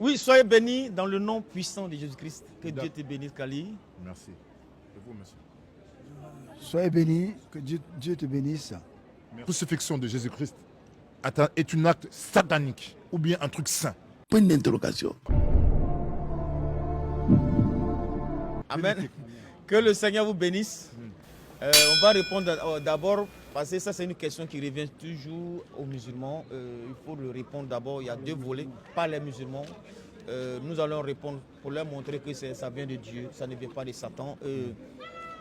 Oui, soyez bénis dans le nom puissant de Jésus-Christ. Que Dieu te bénisse, Kali. Merci. Et vous, monsieur. Soyez bénis, que Dieu te bénisse. La crucifixion de Jésus-Christ est un acte satanique ou bien un truc saint. Point d'interrogation. Amen. Que le Seigneur vous bénisse. On va répondre d'abord, parce que ça c'est une question qui revient toujours aux musulmans. Il faut le répondre d'abord, il y a deux volets, pas les musulmans. Nous allons répondre pour leur montrer que ça vient de Dieu, ça ne vient pas de Satan.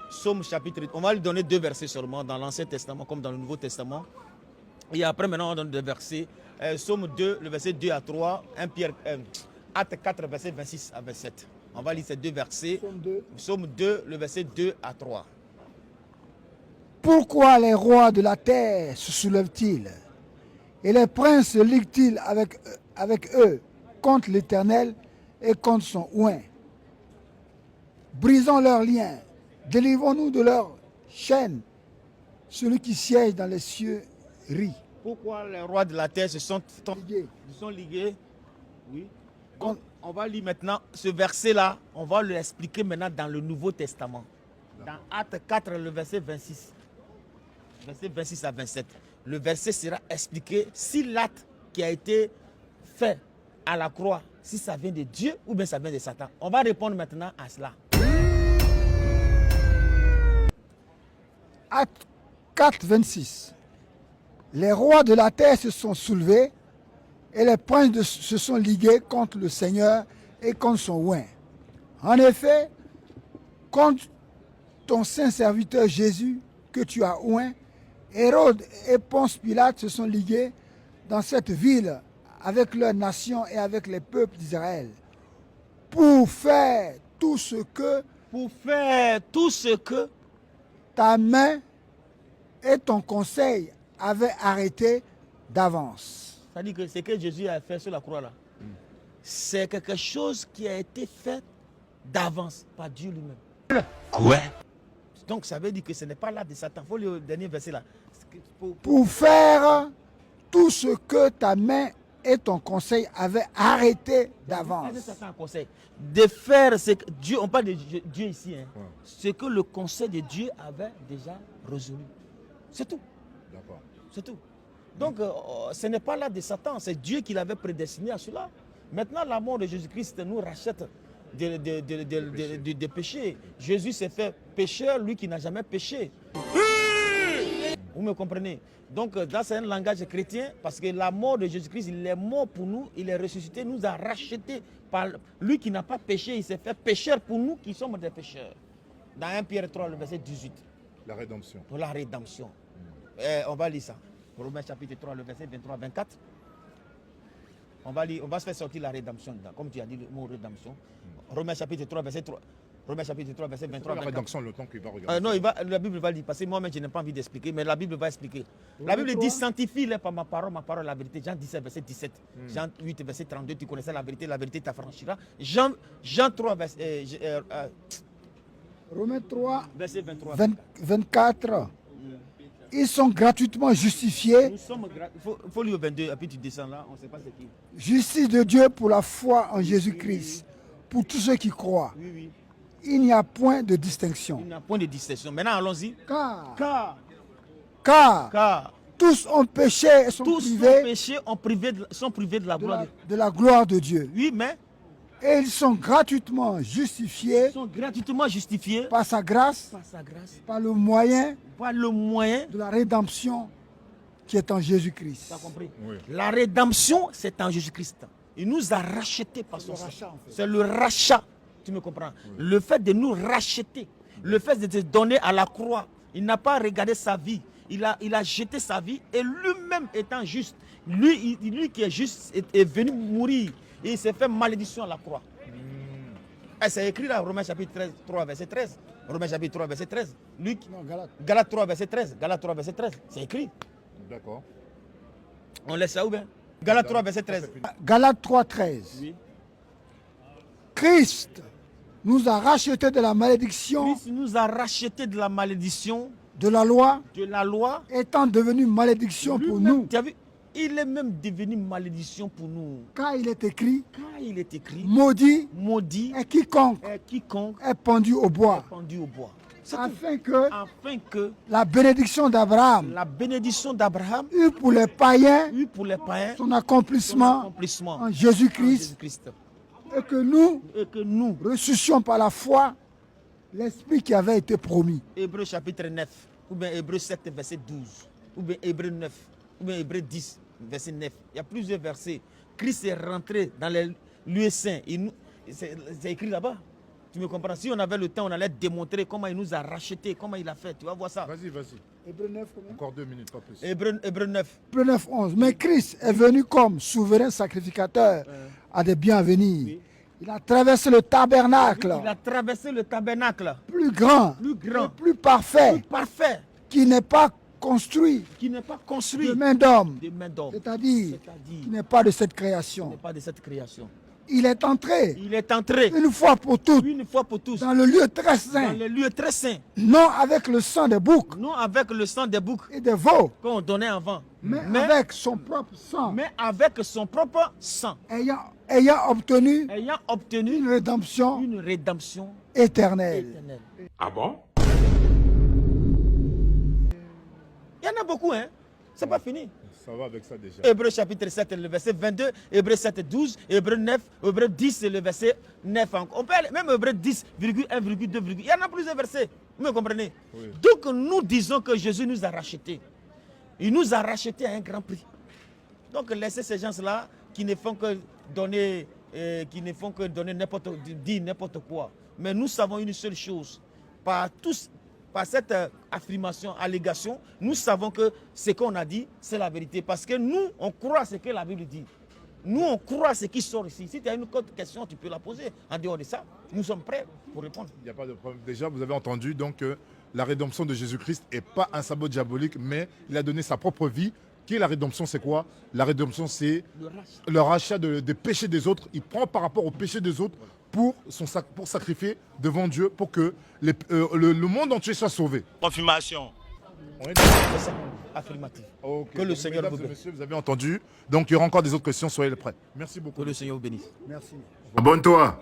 Psaume chapitre, on va lui donner deux versets seulement dans l'Ancien Testament comme dans le Nouveau Testament. Et après maintenant on donne des versets. Psaume 2, le verset 2 à 3, 1 Pierre, Acte 4, verset 26 à 27. On va lire ces deux versets. Psaume 2, le verset 2 à 3. Pourquoi les rois de la terre se soulèvent-ils et les princes se liguent-ils avec eux contre l'Éternel et contre son oint? Brisons leurs liens, délivrons-nous de leurs chaînes. Celui qui siège dans les cieux rit. Pourquoi les rois de la terre se sont ligués? Oui. Donc, on va lire maintenant ce verset-là, on va l'expliquer maintenant dans le Nouveau Testament. Dans Acte 4, le verset 26. Verset 26 à 27. Le verset sera expliqué si l'acte qui a été fait à la croix, si ça vient de Dieu ou bien ça vient de Satan. On va répondre maintenant à cela. Acte 4, 26. Les rois de la terre se sont soulevés et les princes se sont ligués contre le Seigneur et contre son oint. En effet, contre ton saint serviteur Jésus que tu as oint, Hérode et Ponce Pilate se sont ligués dans cette ville avec leur nation et avec les peuples d'Israël pour faire tout ce que ta main et ton conseil avaient arrêté d'avance. C'est-à-dire que ce que Jésus a fait sur la croix là, c'est quelque chose qui a été fait d'avance par Dieu lui-même. Quoi? Donc ça veut dire que ce n'est pas là de Satan. Il faut le dernier verset là. Pour faire tout ce que ta main et ton conseil avaient arrêté d'avance. De faire ce que Dieu, on parle de Dieu ici, hein, ce que le conseil de Dieu avait déjà résolu. C'est tout. D'accord. C'est tout. Donc ce n'est pas là de Satan, c'est Dieu qui l'avait prédestiné à cela. Maintenant la mort de Jésus-Christ nous rachète des péchés. Jésus s'est fait pécheur, lui qui n'a jamais péché. Vous me comprenez? Donc là c'est un langage chrétien parce que la mort de Jésus-Christ, il est mort pour nous, il est ressuscité, nous a rachetés par lui qui n'a pas péché, il s'est fait pécheur pour nous qui sommes des pécheurs. Dans 1 Pierre 3, le verset 18. La rédemption. Pour la rédemption. On va lire ça. Romains chapitre 3, le verset 23-24. On va se faire sortir la rédemption dedans, comme tu as dit le mot rédemption. Romains chapitre 3, verset 3. Romains chapitre 3, verset 23. La rédemption, le temps qu'il va regarder. Non, la Bible va lire, parce que moi-même je n'ai pas envie d'expliquer, mais la Bible va expliquer. La Bible dit sanctifie-les par ma parole, la vérité. Jean 17, verset 17. Jean 8, verset 32, tu connaissais la vérité t'affranchira. Jean 3, verset. Romains 3, verset 23. 24. Ils sont gratuitement justifiés. Il faut lire au 22, et puis tu descends là, on ne sait pas c'est qui. Justice de Dieu pour la foi en Jésus-Christ, pour tous ceux qui croient. Oui, oui. Il n'y a point de distinction. Il n'y a point de distinction. Maintenant, allons-y. Car tous ont péché et sont privés de la gloire de Dieu. Oui, mais et ils sont gratuitement justifiés, par sa grâce, par le moyen de la rédemption qui est en Jésus-Christ. Tu as compris? Oui. La rédemption, c'est en Jésus-Christ. Il nous a rachetés par son sang. C'est le rachat. Tu me comprends? Oui. Le fait de nous racheter, le fait de te donner à la croix, il n'a pas regardé sa vie. Il a jeté sa vie et lui-même étant juste, lui qui est juste est venu mourir. Et il s'est fait malédiction à la croix. C'est écrit là, Romains chapitre 3, verset 13. Romains chapitre 3, verset 13. Galates 3, verset 13. Galates 3, verset 13. C'est écrit. D'accord. On laisse ça où bien? Galates 3, verset 13. Galates 3, 13. Oui. Christ nous a rachetés de la malédiction. Christ nous a rachetés de la malédiction. De la loi. De la loi. Étant devenu malédiction pour nous. Tu as vu? Il est même devenu malédiction pour nous. Car il est écrit, Quand il est écrit, maudit maudit est quiconque est quiconque est pendu au bois, est pendu au bois. C'est tout. afin que Que la bénédiction d'Abraham la bénédiction d'Abraham eût pour les païens eut pour les païens son son accomplissement accomplissement en en Jésus-Christ, Jésus-Christ. et que nous Et que nous, ressuscions par la foi l'Esprit qui avait été promis. Hébreux chapitre 9, ou bien Hébreux 7, verset 12, ou bien Hébreux 9, ou bien Hébreux 10, verset 9. Il y a plusieurs versets. Christ est rentré dans les lieux saints. C'est écrit là-bas. Tu me comprends? Si on avait le temps, on allait démontrer comment il nous a rachetés, comment il a fait. Tu vas voir ça. Vas-y. Hébreux 9, Encore 2 minutes, pas plus. Hébreux 9. Hébreux 9, 11. Mais Christ est venu comme souverain sacrificateur à des biens à venir. Oui. Il a traversé le tabernacle, Il a traversé le tabernacle plus grand, plus grand, et plus parfait, plus parfait, qui n'est pas construit qui n'est pas construit de main d'homme, de main d'homme. c'est-à-dire C'est-à-dire, qui n'est pas de cette il création. n'est pas de cette création. Il est entré Il est entré une fois pour toutes une fois pour tous dans le lieu très dans saint, les lieux très saints, non avec le sang des boucs non avec le sang des boucs et des veaux, qu'on donnait avant, mais avec son propre sang, mais avec son propre sang, ayant obtenu ayant obtenu une rédemption une rédemption éternelle. éternelle. Ah bon? Il y en a beaucoup, hein. C'est pas fini. Ça va avec ça déjà. Hébreux chapitre 7, le verset 22, Hébreux 7, 12, Hébreux 9, Hébreux 10, le verset 9. On peut aller, même Hébreux 10, 1, 2, il y en a plusieurs versets. Vous me comprenez? Oui. Donc nous disons que Jésus nous a rachetés. Il nous a rachetés à un grand prix. Donc laissez ces gens-là qui ne font que donner, dire n'importe quoi. Mais nous savons une seule chose. Par cette affirmation, allégation, nous savons que ce qu'on a dit, c'est la vérité. Parce que nous, on croit ce que la Bible dit. Nous, on croit ce qui sort ici. Si tu as une autre question, tu peux la poser. En dehors de ça, nous sommes prêts pour répondre. Il n'y a pas de problème. Déjà, vous avez entendu donc la rédemption de Jésus-Christ n'est pas un sabot diabolique, mais il a donné sa propre vie. Qui est la rédemption? C'est quoi? La rédemption, c'est le rachat des péchés des autres. Il prend par rapport aux péchés des autres pour sacrifier devant Dieu pour que le monde entier soit sauvé. Confirmation. On est d'accord. C'est ça, affirmatif. Ok. Que le Donc, Seigneur mesdames vous et bénisse. messieurs, vous avez entendu. Donc, il y aura encore des autres questions. Soyez prêts. Merci beaucoup. Que le Seigneur vous bénisse. Merci. Abonne-toi.